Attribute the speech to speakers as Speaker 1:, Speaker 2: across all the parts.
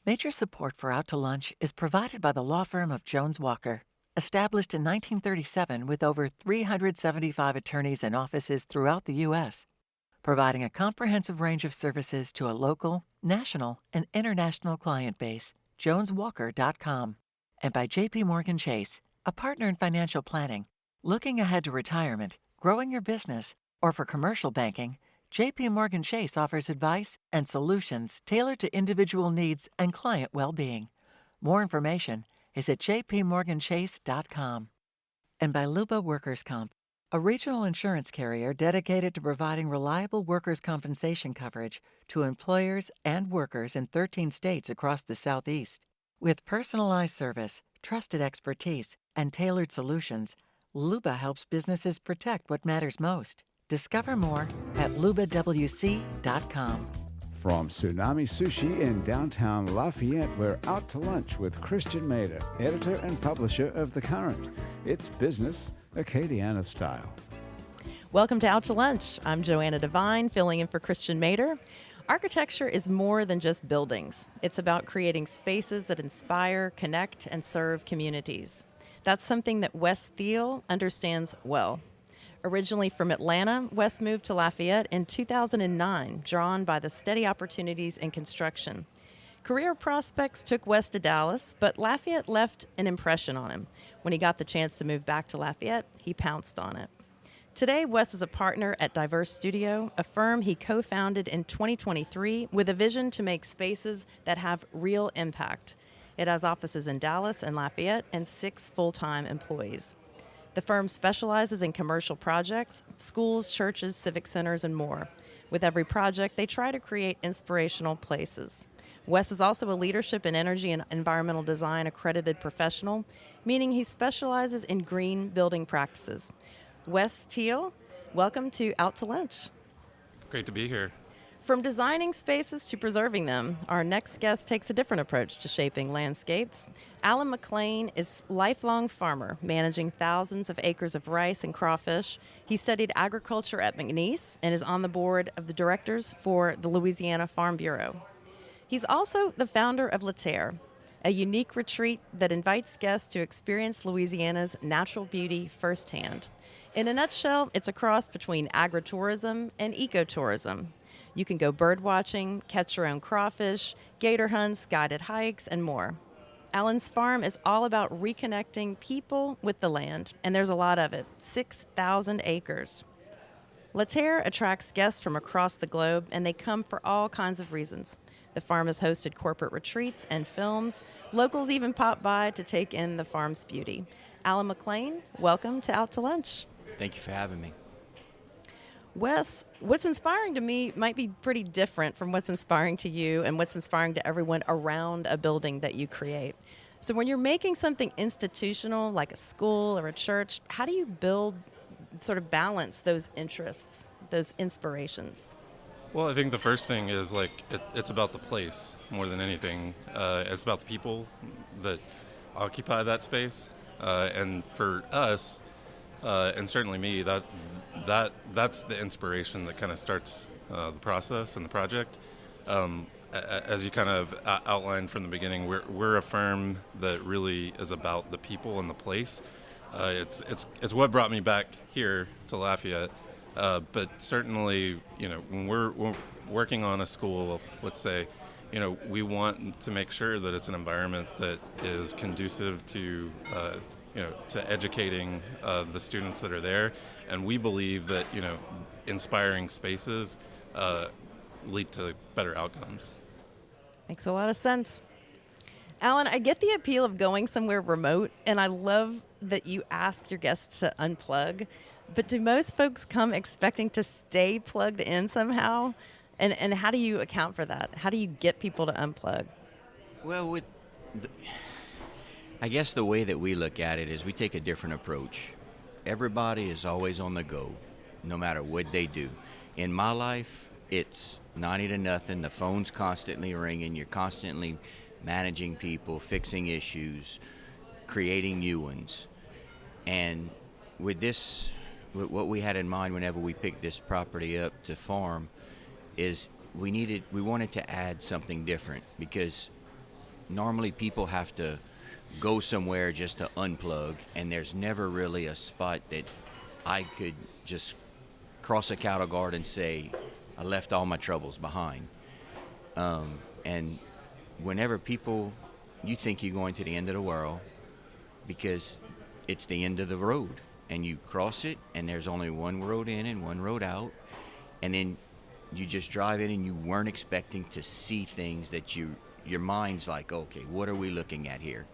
Speaker 1: Major support for Out to Lunch is provided by the law firm of Jones Walker, established in 1937 with over 375 attorneys and offices throughout the U.S., providing a comprehensive range of services to a local, national, and international client base. JonesWalker.com. And by J.P. Morgan Chase, a partner in financial planning. Looking ahead to retirement, growing your business, or for commercial banking, J.P. Morgan Chase offers advice and solutions tailored to individual needs and client well-being. More information is at jpmorganchase.com. And by Luba Workers Comp, a regional insurance carrier dedicated to providing reliable workers' compensation coverage to employers and workers in 13 states across the Southeast. With personalized service, trusted expertise, and tailored solutions, Luba helps businesses protect what matters most. Discover more at lubawc.com.
Speaker 2: From Tsunami Sushi in downtown Lafayette, we're out to lunch with Christian Mader, editor and publisher of The Current. It's business, Acadiana style.
Speaker 3: Welcome to Out to Lunch. I'm Joanna Devine, filling in for Christian Mader. Architecture is more than just buildings. It's about creating spaces that inspire, connect, and serve communities. That's something that Wes Thiele understands well. Originally from Atlanta, Wes moved to Lafayette in 2009, drawn by the steady opportunities in construction. Career prospects took Wes to Dallas, but Lafayette left an impression on him. When he got the chance to move back to Lafayette, he pounced on it. Today, Wes is a partner at Diverse Studio, a firm he co-founded in 2023 with a vision to make spaces that have real impact. It has offices in Dallas and Lafayette and 6 full-time employees. The firm specializes in commercial projects, schools, churches, civic centers, and more. With every project, they try to create inspirational places. Wes is also a leadership in energy and environmental design accredited professional, meaning he specializes in green building practices. Wes Thiele, welcome to Out to Lunch.
Speaker 4: Great to be here.
Speaker 3: From designing spaces to preserving them, our next guest takes a different approach to shaping landscapes. Alan McClain is a lifelong farmer, managing thousands of acres of rice and crawfish. He studied agriculture at McNeese and is on the board of the directors for the Louisiana Farm Bureau. He's also the founder of La Terre, a unique retreat that invites guests to experience Louisiana's natural beauty firsthand. In a nutshell, it's a cross between agritourism and ecotourism. You can go bird watching, catch your own crawfish, gator hunts, guided hikes, and more. Alan's farm is all about reconnecting people with the land, and there's a lot of it, 6,000 acres. La Terre attracts guests from across the globe, and they come for all kinds of reasons. The farm has hosted corporate retreats and films. Locals even pop by to take in the farm's beauty. Alan McClain, welcome to Out to Lunch.
Speaker 5: Thank you for having me.
Speaker 3: Wes, what's inspiring to me might be pretty different from what's inspiring to you and what's inspiring to everyone around a building that you create. So when you're making something institutional, like a school or a church, how do you sort of balance those interests, those inspirations?
Speaker 4: Well, I think the first thing is it's about the place more than anything. It's about the people that occupy that space. And for us, and certainly me, that's the inspiration that kind of starts the process and the project. As you kind of outlined from the beginning, we're a firm that really is about the people and the place. It's what brought me back here to Lafayette. But certainly, when we're working on a school, let's say, we want to make sure that it's an environment that is conducive to to educating the students that are there. And we believe that, inspiring spaces lead to better outcomes.
Speaker 3: Makes a lot of sense. Alan, I get the appeal of going somewhere remote, and I love that you ask your guests to unplug. But do most folks come expecting to stay plugged in somehow? And how do you account for that? How do you get people to unplug?
Speaker 5: Well, I guess the way that we look at it is we take a different approach. Everybody is always on the go, no matter what they do. In my life, it's 90 to nothing. The phone's constantly ringing. You're constantly managing people, fixing issues, creating new ones. And with what we had in mind whenever we picked this property up to farm is we wanted to add something different, because normally people have to go somewhere just to unplug, and there's never really a spot that I could just cross a cattle guard and say, I left all my troubles behind. And whenever people, you think you're going to the end of the world because it's the end of the road, and you cross it, and there's only one road in and one road out, and then you just drive in and you weren't expecting to see things that your mind's like, okay, what are we looking at here?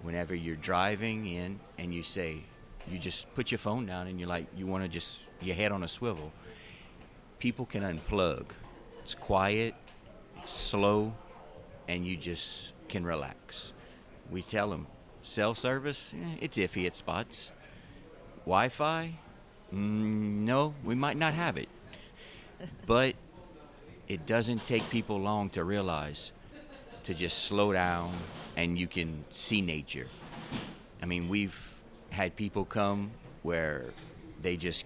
Speaker 5: Whenever you're driving in and you say, you just put your phone down and you're like, you want to just, your head on a swivel, people can unplug. It's quiet, it's slow, and you just can relax. We tell them, cell service, it's iffy at spots. Wi-Fi, no, we might not have it. But it doesn't take people long to realize to just slow down and you can see nature. I mean, we've had people come where they just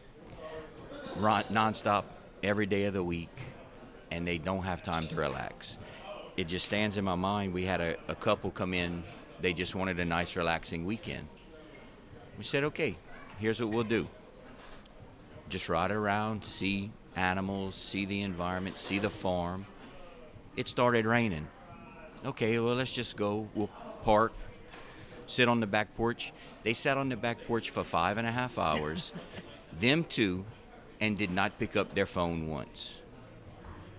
Speaker 5: run nonstop every day of the week and they don't have time to relax. It just stands in my mind. We had a couple come in, they just wanted a nice relaxing weekend. We said, okay, here's what we'll do. Just ride around, see animals, see the environment, see the farm. It started raining. Okay, well, let's just go. We'll park, sit on the back porch. They sat on the back porch for 5.5 hours, them two, and did not pick up their phone once.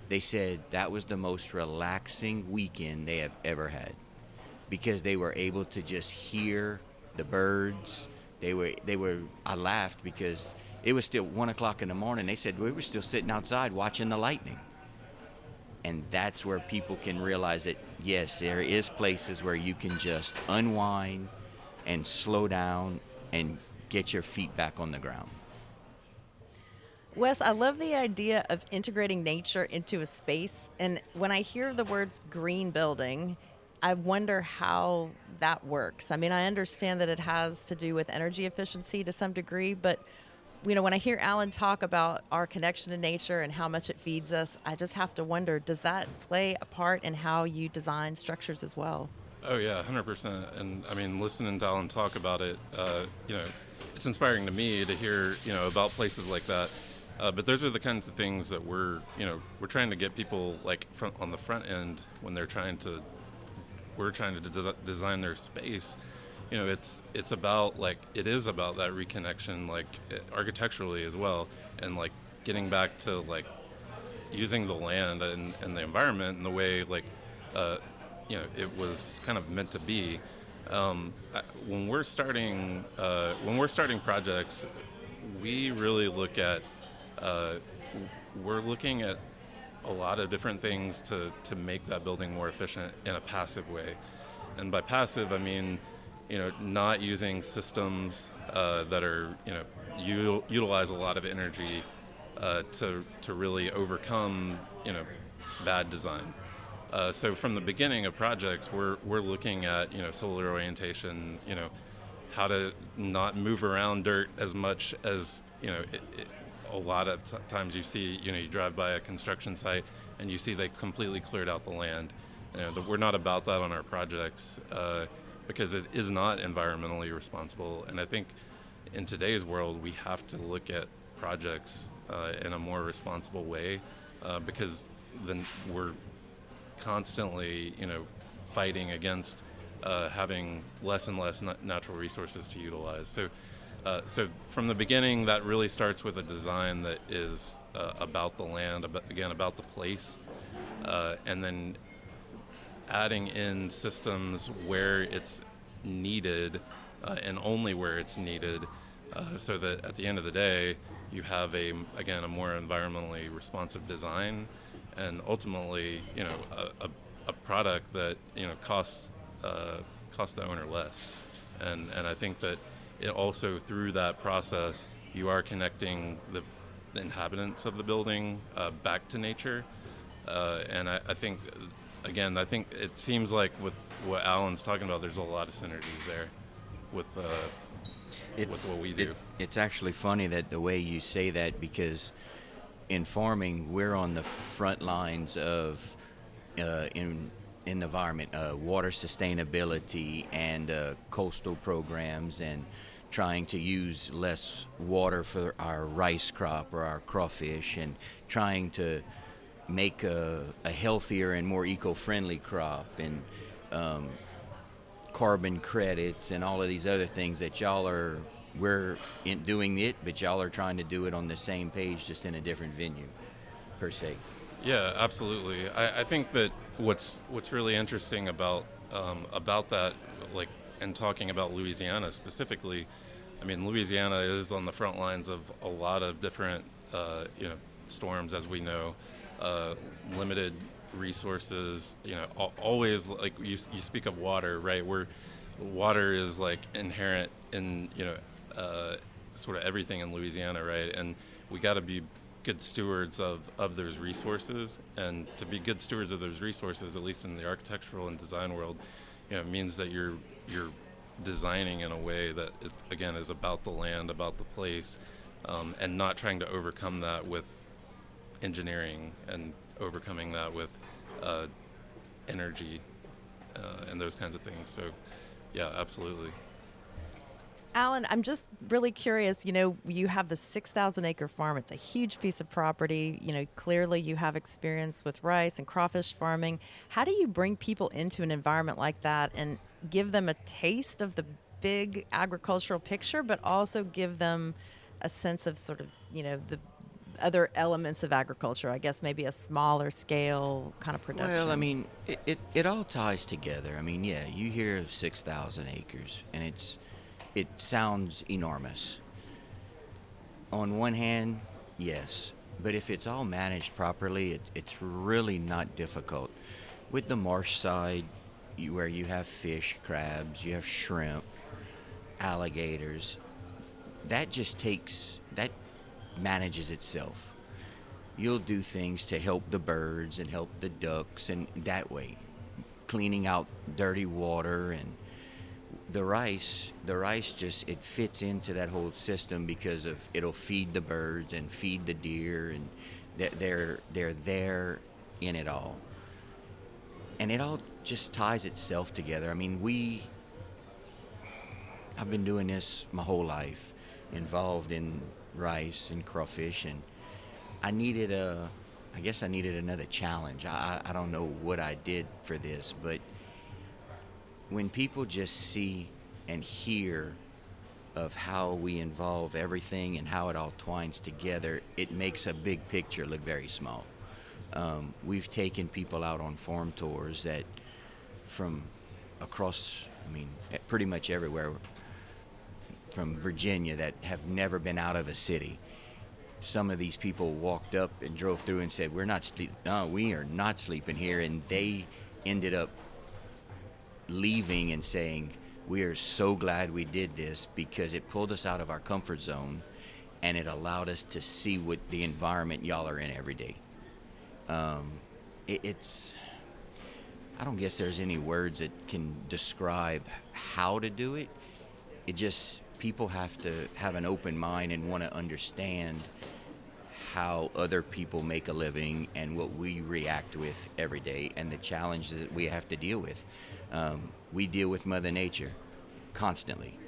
Speaker 5: They said that was the most relaxing weekend they have ever had because they were able to just hear the birds. I laughed because it was still 1 o'clock in the morning. They said we were still sitting outside watching the lightning. And that's where people can realize that, yes, there is places where you can just unwind and slow down and get your feet back on the ground.
Speaker 3: Wes, I love the idea of integrating nature into a space. And when I hear the words green building, I wonder how that works. I mean, I understand that it has to do with energy efficiency to some degree, but when I hear Alan talk about our connection to nature and how much it feeds us, I just have to wonder, does that play a part in how you design structures as well?
Speaker 4: Oh yeah, 100%. And I mean, listening to Alan talk about it, it's inspiring to me to hear, about places like that. But those are the kinds of things that we're trying to get people like on the front end when we're trying to design their space. It's about it is about that reconnection, architecturally as well, and getting back to using the land and the environment in the way it was kind of meant to be. When we're starting projects, we really look at we're looking at a lot of different things to make that building more efficient in a passive way, and by passive I mean not using systems that are, utilize a lot of energy to really overcome, bad design. So from the beginning of projects, we're looking at, solar orientation, how to not move around dirt as much as, a lot of times you see, you drive by a construction site and you see they completely cleared out the land. We're not about that on our projects. Because it is not environmentally responsible. And I think in today's world, we have to look at projects in a more responsible way because then we're constantly, fighting against having less and less natural resources to utilize. So from the beginning, that really starts with a design that is about the land, about the place, and then adding in systems where it's needed and only where it's needed, so that at the end of the day you have a more environmentally responsive design and ultimately a product that costs the owner less, and I think that it also through that process you are connecting the inhabitants of the building back to nature, and I think it seems like with what Alan's talking about, there's a lot of synergies there with what we do.
Speaker 5: It's actually funny that the way you say that, because in farming, we're on the front lines of in the environment, water sustainability and coastal programs, and trying to use less water for our rice crop or our crawfish, and trying to make a healthier and more eco-friendly crop, and carbon credits and all of these other things that we're doing it, but y'all are trying to do it on the same page, just in a different venue, per se.
Speaker 4: Yeah, absolutely. I think that what's really interesting about that, like, and talking about Louisiana specifically, I mean, Louisiana is on the front lines of a lot of different, storms, as we know, limited resources. Always, like, you speak of water, right? Where water is like inherent in sort of everything in Louisiana, right? And we got to be good stewards of those resources, and to be good stewards of those resources, at least in the architectural and design world, means that you're designing in a way that it, again, is about the land, about the place, and not trying to overcome that with engineering, and overcoming that with energy and those kinds of things. So yeah, absolutely.
Speaker 3: Alan, I'm just really curious. You have the 6,000 acre farm. It's a huge piece of property. Clearly you have experience with rice and crawfish farming. How do you bring people into an environment like that and give them a taste of the big agricultural picture, but also give them a sense of sort of, the other elements of agriculture, I guess maybe a smaller scale kind of production?
Speaker 5: Well, I mean, it all ties together. I mean, yeah, you hear of 6,000 acres, and it sounds enormous. On one hand, yes, but if it's all managed properly, it's really not difficult. With the marsh side, where you have fish, crabs, you have shrimp, alligators, that manages itself. You'll do things to help the birds and help the ducks, and that way, cleaning out dirty water. And the rice just, it fits into that whole system because of it'll feed the birds and feed the deer, and they're there in it all, and it all just ties itself together. I mean, I've been doing this my whole life, involved in rice and crawfish, and I guess I needed another challenge. I don't know what I did for this, but when people just see and hear of how we involve everything and how it all twines together, it makes a big picture look very small. We've taken people out on farm tours that from across, pretty much everywhere, from Virginia, that have never been out of a city. Some of these people walked up and drove through and said, we are not sleeping here, and they ended up leaving and saying, we are so glad we did this because it pulled us out of our comfort zone and it allowed us to see what the environment y'all are in every day. It's I don't guess there's any words that can describe how to do it. It just, people have to have an open mind and want to understand how other people make a living and what we react with every day and the challenges that we have to deal with. We deal with Mother Nature constantly.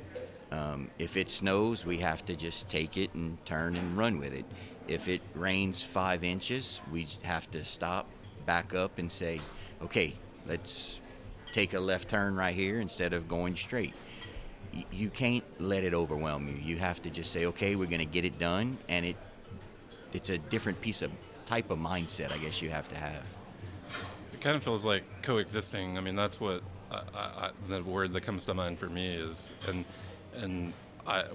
Speaker 5: If it snows, we have to just take it and turn and run with it. If it rains 5 inches, we have to stop, back up, and say, okay, let's take a left turn right here instead of going straight. You can't let it overwhelm you. You have to just say, okay, we're going to get it done, and it's a different type of mindset, I guess you have to have.
Speaker 4: It kind of feels like coexisting. I mean, that's what the word that comes to mind for me is, and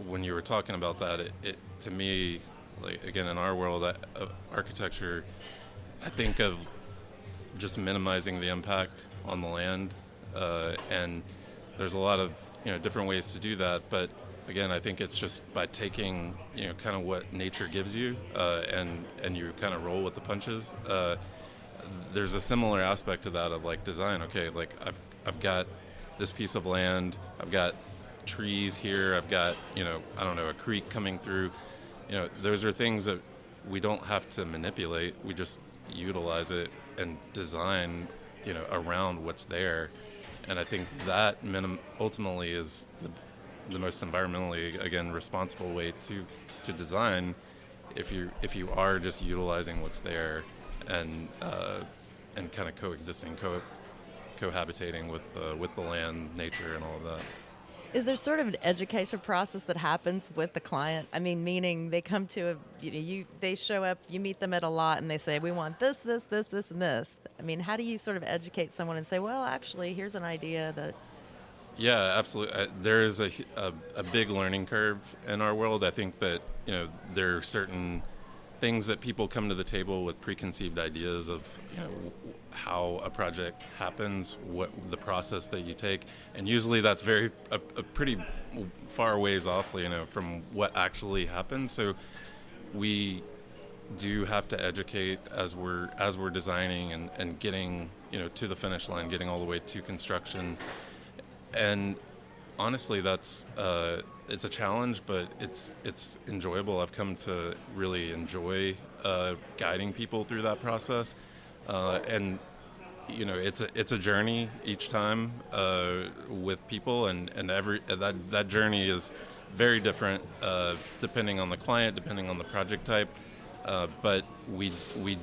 Speaker 4: when you were talking about that, it to me, like, again, in our world, architecture, I think of just minimizing the impact on the land, and there's a lot of different ways to do that. But again, I think it's just by taking kind of what nature gives you, and you kind of roll with the punches. There's a similar aspect to that of like design. Okay, like I've got this piece of land, I've got trees here, I've got I don't know, a creek coming through. Those are things that we don't have to manipulate. We just utilize it and design around what's there. And I think that ultimately is the most environmentally, again, responsible way to design, if you are just utilizing what's there and kind of coexisting, cohabitating with the land, nature, and all of that.
Speaker 3: Is there sort of an education process that happens with the client? I mean, meaning they come to they show up, you meet them at a lot, and they say, we want this, this, this, this, and this. I mean, how do you sort of educate someone and say, well, actually, here's an idea that...
Speaker 4: Yeah, absolutely. There is a big learning curve in our world. I think that, there are certain things that people come to the table with preconceived ideas of, how a project happens, what the process that you take, and usually that's a pretty far ways off, from what actually happens. So we do have to educate as we're designing and getting, to the finish line, getting all the way to construction. And honestly, that's it's a challenge, but it's enjoyable. I've come to really enjoy guiding people through that process, and it's a journey each time with people, and that journey is very different depending on the client, depending on the project type. But we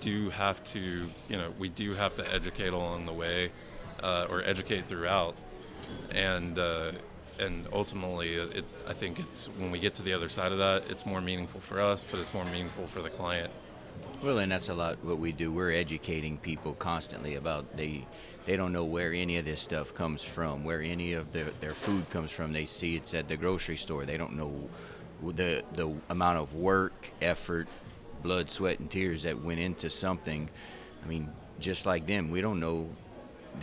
Speaker 4: do have to educate along the way, or educate throughout. And ultimately, I think it's when we get to the other side of that, it's more meaningful for us, but it's more meaningful for the client.
Speaker 5: Well, and that's a lot what we do. We're educating people constantly about they don't know where any of this stuff comes from, where any of their food comes from. They see it's at the grocery store. They don't know the amount of work, effort, blood, sweat, and tears that went into something. I mean, just like them, we don't know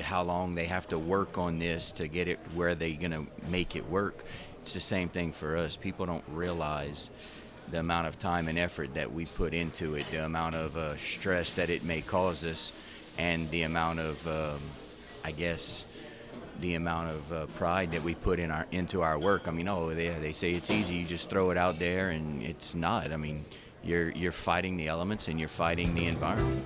Speaker 5: how long they have to work on this to get it where they're going to make it work. It's the same thing for us. People don't realize the amount of time and effort that we put into it, the amount of stress that it may cause us, and the amount of, the amount of pride that we put into our work. I mean, they say it's easy, you just throw it out there, and it's not. I mean, you're fighting the elements and you're fighting the environment.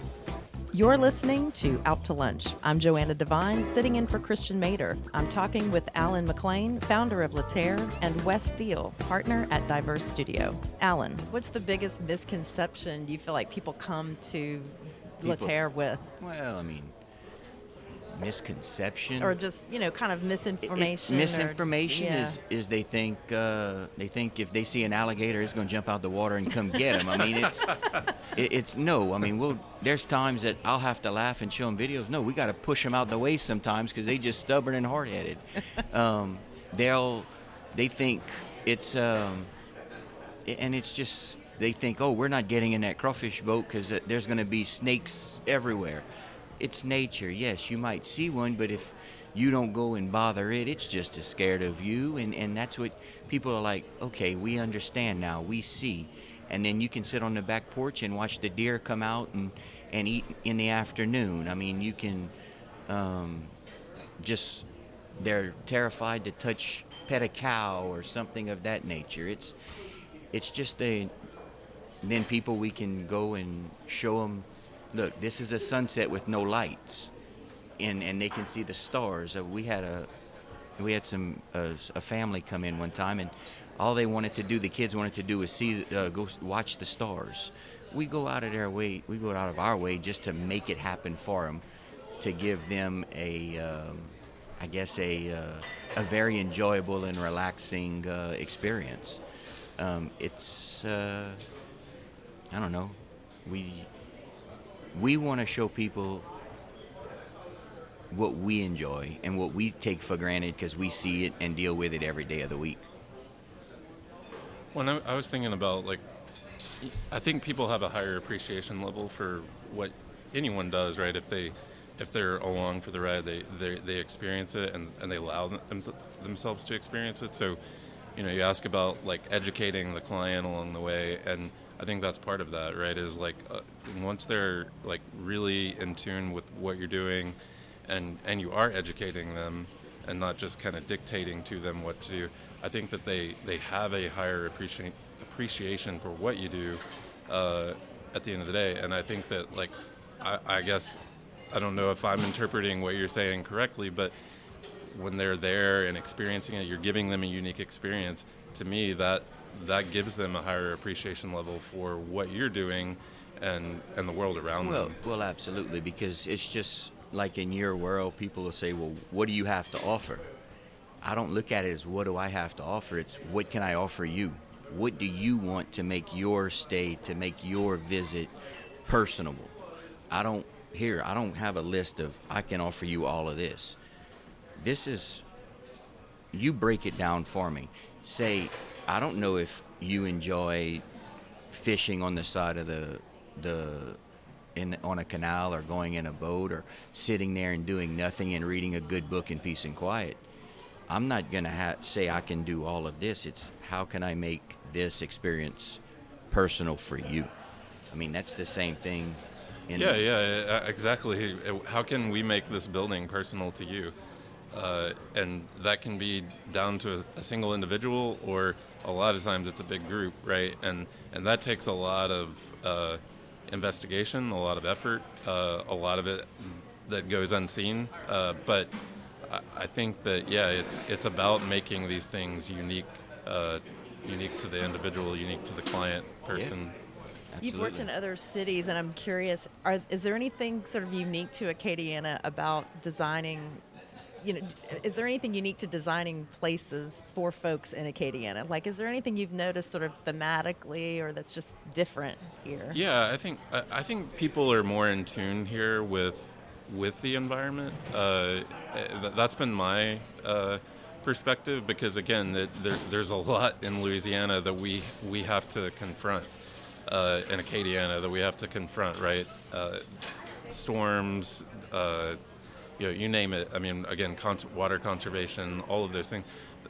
Speaker 3: You're listening to Out to Lunch. I'm Joanna Devine, sitting in for Christian Mater. I'm talking with Alan McClain, founder of Lafayette, and Wes Thiele, partner at Diverse Studio. Alan, what's the biggest misconception you feel like people come to Lafayette with?
Speaker 5: Well, I mean, misconception,
Speaker 3: or just kind of misinformation.
Speaker 5: Misinformation is they think if they see an alligator, it's going to jump out the water and come get them. I mean, it's no. I mean, there's times that I'll have to laugh and show them videos. No, we got to push them out the way sometimes because they just stubborn and hard-headed. They think it's and it's just they think, oh, we're not getting in that crawfish boat because there's going to be snakes everywhere. It's nature. Yes, you might see one, but if you don't go and bother it, it's just as scared of you. And that's what people are like, okay, we understand now, we see. And then you can sit on the back porch and watch the deer come out and eat in the afternoon. I mean, you can they're terrified to pet a cow or something of that nature. It's just then people, we can go and show them, look, this is a sunset with no lights, and they can see the stars. We had a family come in one time, and all they wanted to do, the kids wanted to do, was go watch the stars. We go out of our way just to make it happen for them, to give them a very enjoyable and relaxing experience. It's I don't know, we want to show people what we enjoy and what we take for granted because we see it and deal with it every day of the week.
Speaker 4: When I was thinking about, I think people have a higher appreciation level for what anyone does, right? If they're along for the ride, they experience it and they allow themselves to experience it. So, you ask about educating the client along the way, and I think that's part of that, right? Is once they're really in tune with what you're doing, and you are educating them, and not just kind of dictating to them what to do. I think that they have a higher appreciation for what you do at the end of the day. And I think that I guess I don't know if I'm interpreting what you're saying correctly, but when they're there and experiencing it, you're giving them a unique experience. To me, that gives them a higher appreciation level for what you're doing and the world around them.
Speaker 5: Well, absolutely, because it's just like in your world, people will say, well, what do you have to offer? I don't look at it as what do I have to offer. It's what can I offer you? What do you want to make your stay, to make your visit personable? I don't have a list of I can offer you all of this. This is, you break it down for me. Say, I don't know if you enjoy fishing on the side of on a canal, or going in a boat, or sitting there and doing nothing and reading a good book in peace and quiet. I'm not going to say I can do all of this. It's how can I make this experience personal for you? I mean, that's the same thing.
Speaker 4: Exactly. How can we make this building personal to you? And that can be down to a single individual, or a lot of times it's a big group, right? And that takes a lot of investigation, a lot of effort, a lot of it that goes unseen. But I think that it's about making these things unique to the individual, unique to the client person.
Speaker 5: Yeah.
Speaker 3: You've worked in other cities, and I'm curious, is there anything sort of unique to Acadiana about designing, is there anything unique to designing places for folks in Acadiana? Like, is there anything you've noticed sort of thematically, or that's just different here?
Speaker 4: Yeah, I think people are more in tune here with the environment. That's been my perspective, because again, there's a lot in Louisiana that we have to confront. In Acadiana that we have to confront, right? Storms, you name it. I mean, again, water conservation, all of those things.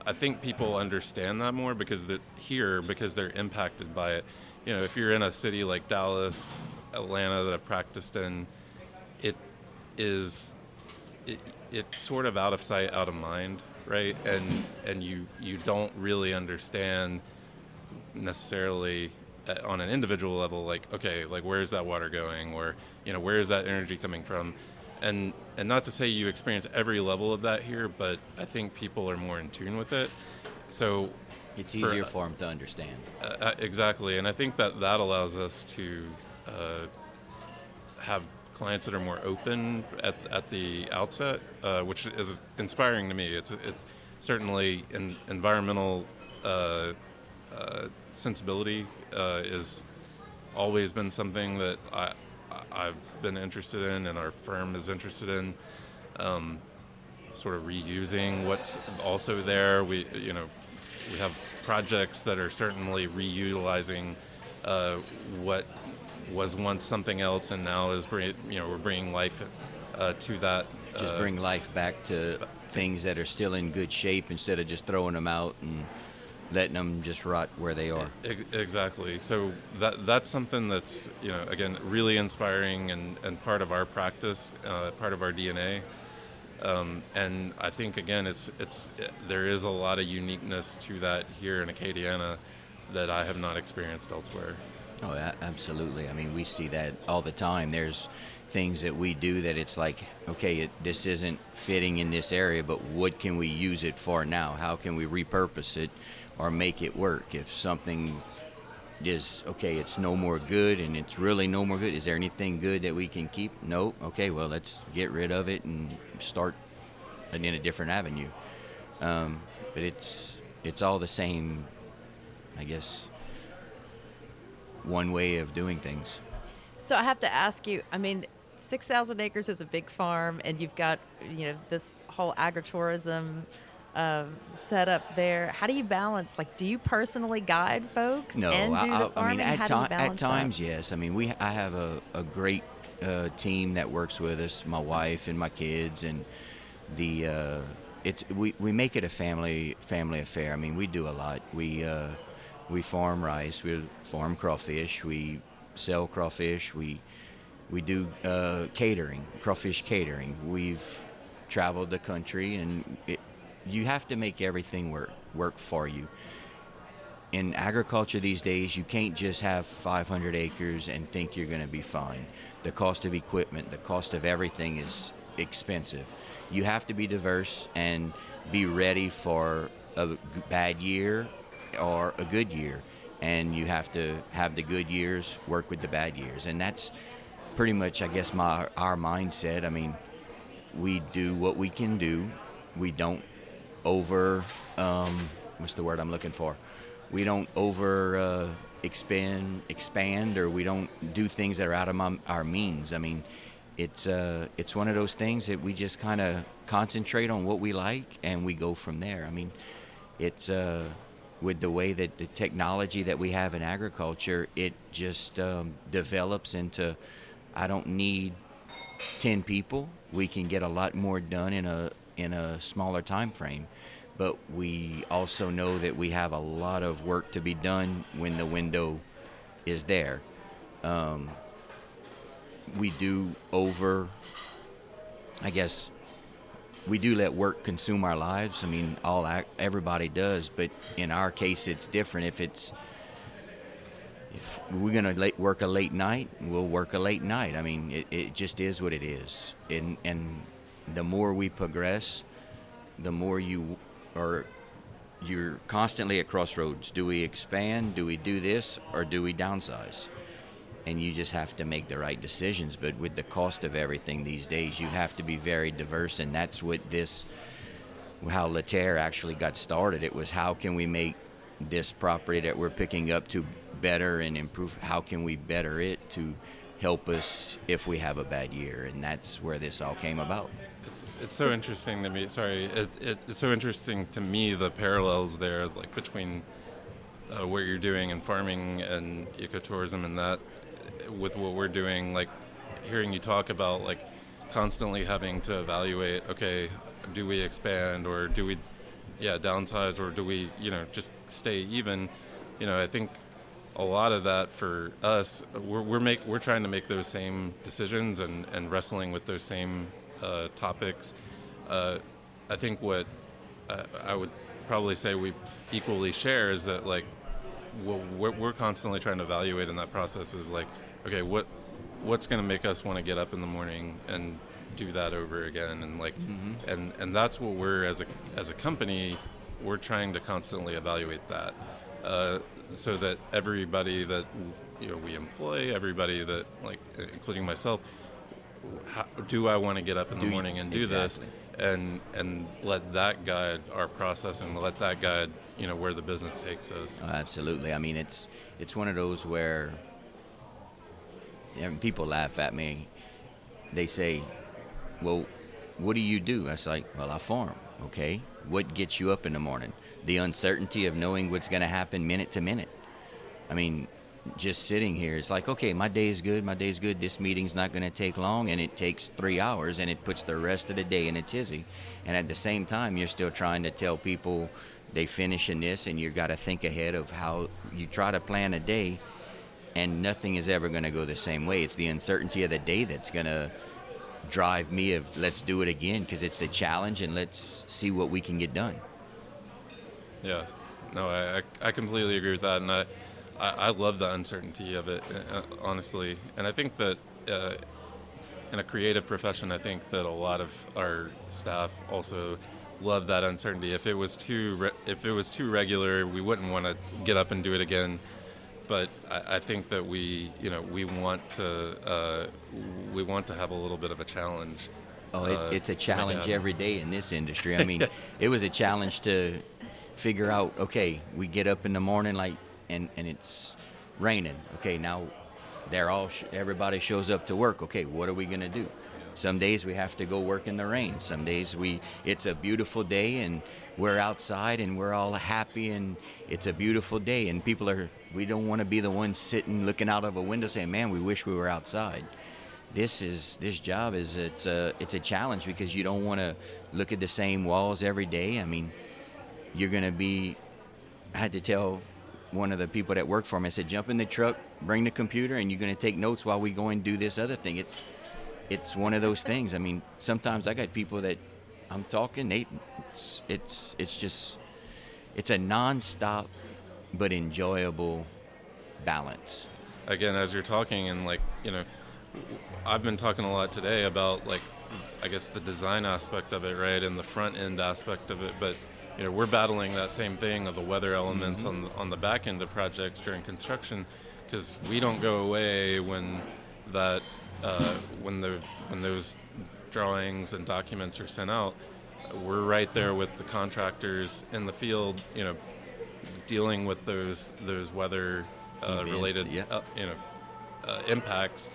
Speaker 4: I think people understand that more because they're impacted by it. If you're in a city like Dallas, Atlanta that I've practiced in, it's sort of out of sight, out of mind, right? And you don't really understand necessarily on an individual level, like, okay, like where's that water going, or where is that energy coming from, and not to say you experience every level of that here, but I think people are more in tune with it, so
Speaker 5: it's easier for them to understand.
Speaker 4: Exactly, and I think that allows us to have clients that are more open at the outset, which is inspiring to me. It's certainly environmental sensibility is always been something that I've been interested in, and our firm is interested in. Sort of reusing what's also there. We have projects that are certainly reutilizing what was once something else, and now is we're bringing life to that.
Speaker 5: Just bring life back to things that are still in good shape, instead of just throwing them out and letting them just rot where they are.
Speaker 4: Exactly. So that's something that's again really inspiring and part of our practice, part of our DNA. And I think again there is a lot of uniqueness to that here in Acadiana that I have not experienced elsewhere.
Speaker 5: Oh, absolutely. I mean, we see that all the time. There's things that we do that it's like, okay, this isn't fitting in this area, but what can we use it for now? How can we repurpose it or make it work? If something is, okay, it's no more good and it's really no more good, is there anything good that we can keep? No? Okay, well, let's get rid of it and start in a different avenue. But it's all the same, I guess, one way of doing things.
Speaker 3: So I have to ask you, I mean, 6,000 acres is a big farm, and you've got, this whole agritourism set up there. How do you balance? Like, do you personally guide folks?
Speaker 5: No,
Speaker 3: and do the farming?
Speaker 5: I mean, at times,
Speaker 3: that?
Speaker 5: yes. I mean, I have a great team that works with us, my wife and my kids, and we make it a family affair. I mean, we do a lot. We farm rice, we farm crawfish, we sell crawfish, we do catering, crawfish catering. We've traveled the country, and you have to make everything work for you. in agriculture these days, you can't just have 500 acres and think you're going to be fine. The cost of equipment, the cost of everything is expensive. You have to be diverse and be ready for a bad year or a good year. And you have to have the good years work with the bad years. And that's pretty much, I guess, our mindset. I mean, we do what we can do. We don't what's the word I'm looking for? We don't expand, or we don't do things that are out of our means. I mean, it's one of those things that we just kind of concentrate on what we like, and we go from there. I mean, it's with the way that the technology that we have in agriculture, it just develops into, I don't need 10 people. We can get a lot more done in a smaller time frame. But we also know that we have a lot of work to be done when the window is there. We do we do let work consume our lives. I mean, everybody does, but in our case, it's different. If we're gonna work a late night, we'll work a late night. I mean, it just is what it is. And the more we progress, the more you're constantly at crossroads. Do we expand? Do we do this? Or do we downsize? And you just have to make the right decisions. But with the cost of everything these days, you have to be very diverse. And that's how Lafayette actually got started. It was, how can we make this property that we're picking up to better and improve? How can we better it to help us if we have a bad year? And that's where this all came about.
Speaker 4: It's so interesting to me. Sorry, it's so interesting to me, the parallels there, like between what you're doing in farming and ecotourism, and that with what we're doing. Like hearing you talk about like constantly having to evaluate. Okay, do we expand, or do we, downsize, or do we, just stay even? I think a lot of that for us, we're trying to make those same decisions and wrestling with those same topics. I think what I would probably say we equally share is that like what we're constantly trying to evaluate in that process is like, okay, what's going to make us want to get up in the morning and do that over again, and like and that's what we're as a company, we're trying to constantly evaluate that, so that everybody that we employ, everybody that, like, including myself, do I want to get up in the morning and do this, and let that guide our process, and let that guide where the business takes us.
Speaker 5: Oh, absolutely. I mean, it's one of those where people laugh at me. They say, well, what do you do? I was like, well, I farm. Okay, what gets you up in the morning? The uncertainty of knowing what's going to happen minute to minute. I mean, just sitting here, it's like, okay, my day's good, this meeting's not going to take long, and it takes 3 hours, and it puts the rest of the day in a tizzy. And at the same time, you're still trying to tell people they finish in this, and you got to think ahead of how you try to plan a day, and nothing is ever going to go the same way. It's the uncertainty of the day that's going to drive me of let's do it again, because it's a challenge, and let's see what we can get done.
Speaker 4: Yeah, no, I completely agree with that, and I love the uncertainty of it, honestly. And I think that in a creative profession, I think that a lot of our staff also love that uncertainty. If it was too regular, we wouldn't want to get up and do it again. But I think that we want to have a little bit of a challenge.
Speaker 5: Oh, it's a challenge every day in this industry. I mean, it was a challenge to figure out, okay, we get up in the morning and it's raining. Okay, now everybody shows up to work. Okay, what are we going to do? Some days we have to go work in the rain. Some days it's a beautiful day and we're outside and we're all happy and it's a beautiful day, and we don't want to be the ones sitting looking out of a window saying, man, we wish we were outside. This job is it's a challenge, because you don't want to look at the same walls every day. I mean, you're going to be, I had to tell one of the people that worked for me, I said, jump in the truck, bring the computer, and you're going to take notes while we go and do this other thing. It's one of those things. I mean, sometimes I got people that I'm talking, it's a nonstop but enjoyable balance.
Speaker 4: Again, as you're talking, and I've been talking a lot today about I guess the design aspect of it, right, and the front end aspect of it, but we're battling that same thing of the weather elements on the back end of projects during construction, because we don't go away when that when those drawings and documents are sent out. We're right there with the contractors in the field, dealing with those weather related impacts,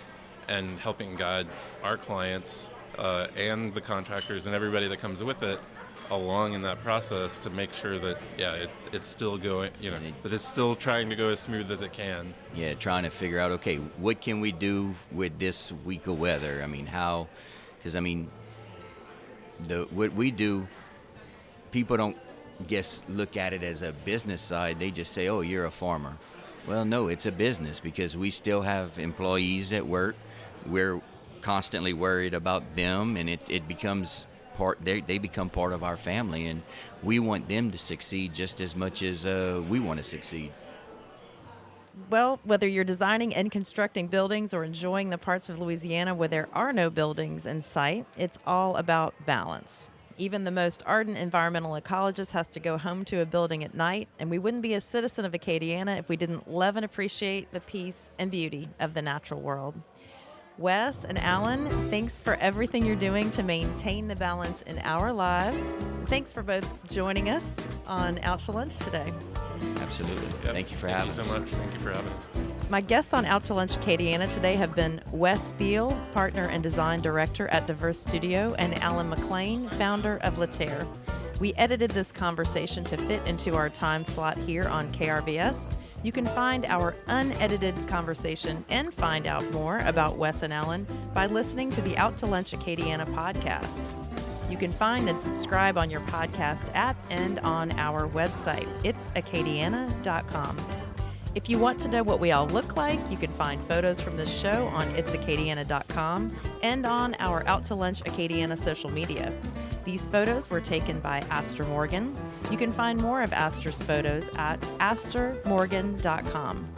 Speaker 4: and helping guide our clients and the contractors and everybody that comes with it along in that process to make sure that it's still going, that it's still trying to go as smooth as it can.
Speaker 5: Yeah, trying to figure out, okay, what can we do with this week of weather? I mean, how? Because what we do, people don't look at it as a business side. They just say, oh, you're a farmer. Well, no, it's a business, because we still have employees at work. We're constantly worried about them, and it becomes they become part of our family, and we want them to succeed just as much as we want to succeed.
Speaker 3: Well, whether you're designing and constructing buildings or enjoying the parts of Louisiana where there are no buildings in sight, it's all about balance. Even the most ardent environmental ecologist has to go home to a building at night, and we wouldn't be a citizen of Acadiana if we didn't love and appreciate the peace and beauty of the natural world. Wes and Alan, thanks for everything you're doing to maintain the balance in our lives. Thanks for both joining us on Out to Lunch today.
Speaker 5: Absolutely.
Speaker 4: Yep.
Speaker 5: Thank you for having us.
Speaker 4: Thank you so much. Thank you for having us.
Speaker 3: My guests on Out to Lunch Acadiana today have been Wes Thiele, partner and design director at Diverse Studio, and Alan McClain, founder of Laterre. We edited this conversation to fit into our time slot here on KRVS. You can find our unedited conversation and find out more about Wes and Alan by listening to the Out to Lunch Acadiana podcast. You can find and subscribe on your podcast app and on our website. It's acadiana.com. If you want to know what we all look like, you can find photos from this show on itsacadiana.com and on our Out to Lunch Acadiana social media. These photos were taken by Astor Morgan. You can find more of Astor's photos at astormorgan.com.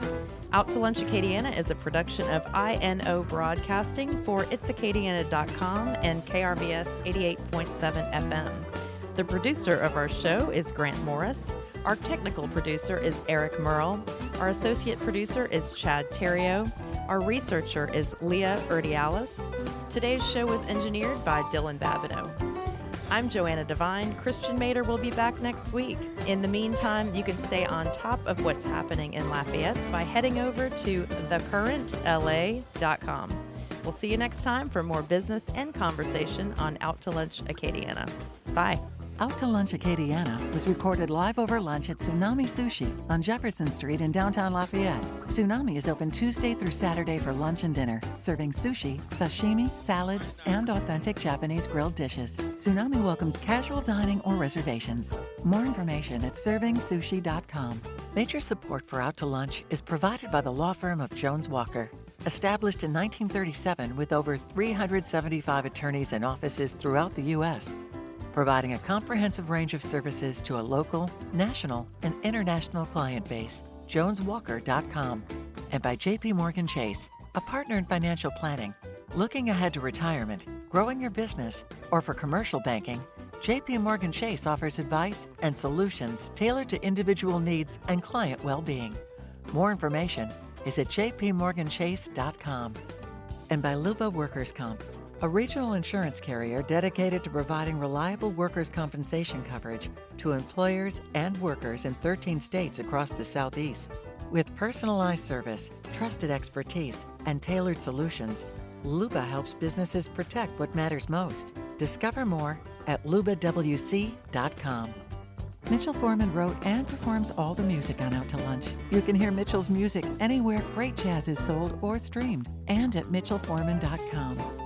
Speaker 3: Out to Lunch Acadiana is a production of INO Broadcasting for itsacadiana.com and KRVS 88.7 FM. The producer of our show is Grant Morris. Our technical producer is Eric Merle. Our associate producer is Chad Terrio. Our researcher is Leah Urdialis. Today's show was engineered by Dylan Babineau. I'm Joanna Devine. Christian Mader will be back next week. In the meantime, you can stay on top of what's happening in Lafayette by heading over to thecurrentla.com. We'll see you next time for more business and conversation on Out to Lunch Acadiana. Bye.
Speaker 1: Out to Lunch Acadiana was recorded live over lunch at Tsunami Sushi on Jefferson Street in downtown Lafayette. Tsunami is open Tuesday through Saturday for lunch and dinner, serving sushi, sashimi, salads, and authentic Japanese grilled dishes. Tsunami welcomes casual dining or reservations. More information at servingsushi.com. Major support for Out to Lunch is provided by the law firm of Jones Walker. Established in 1937 with over 375 attorneys and offices throughout the U.S., providing a comprehensive range of services to a local, national, and international client base. JonesWalker.com. And by J.P. Morgan Chase, a partner in financial planning. Looking ahead to retirement, growing your business, or for commercial banking, J.P. Morgan Chase offers advice and solutions tailored to individual needs and client well-being. More information is at jpmorganchase.com. And by Luba Workers' Comp, a regional insurance carrier dedicated to providing reliable workers' compensation coverage to employers and workers in 13 states across the Southeast. With personalized service, trusted expertise, and tailored solutions, Luba helps businesses protect what matters most. Discover more at lubawc.com. Mitchell Foreman wrote and performs all the music on Out to Lunch. You can hear Mitchell's music anywhere great jazz is sold or streamed, and at mitchellforeman.com.